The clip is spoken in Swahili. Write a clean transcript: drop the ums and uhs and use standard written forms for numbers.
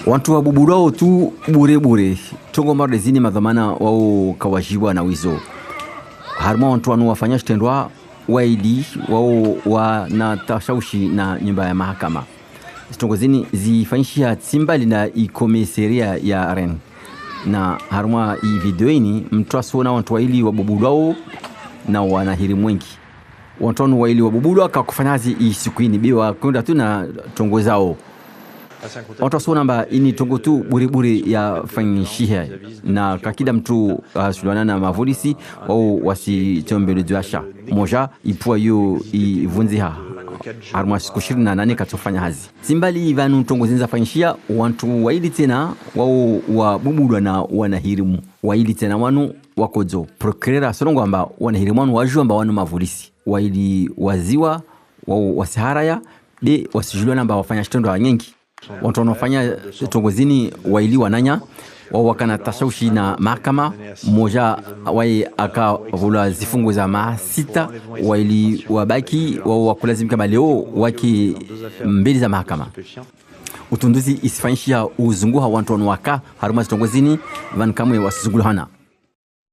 Wantu wa buburao tu bure tongo marde zini madhamana wao kawajiwa na wizo harma wantu wanu wafanya shitendwa waidi wao wanatashaushi na nyumba ya mahakama tongo zini zifanyishia tsimbali na ikomeseria ya Ren na harma hii video ini mtuasona wantu waili wa buburao na wanahiri mwengi wantu wanu waili wa buburao kakufanyazi isiku ini biwa kunda tu na tongo zao watu sio namba ini tongo tu bure ya fanyishia na kakida mtu sulwana na mavolisi au wasitombe duasha moja ipua yo ivunziha arma sikushiri na nane katofanya hazi simbali ivanu tongo zinza fanyishia wantu waili tena wao wabubulwa na wanahirimu waili tena wanu wakozo procurera solongo amba wanahirimu wanu wajua amba wanu mavolisi waili waziwa wao wasiharaya de wasijulwa namba wafanya shitendo nyingi wantu wanafanya tongozini waili wananya wao wakana tashaushi na mahakama moja wae akavula zifungo za masita waili wabaki wao wakulazimika maleo waki mbili za mahakama utunduzi isifanyishia uzunguha wantu wanwaka haruma tongozini van kamwe wasizungulhana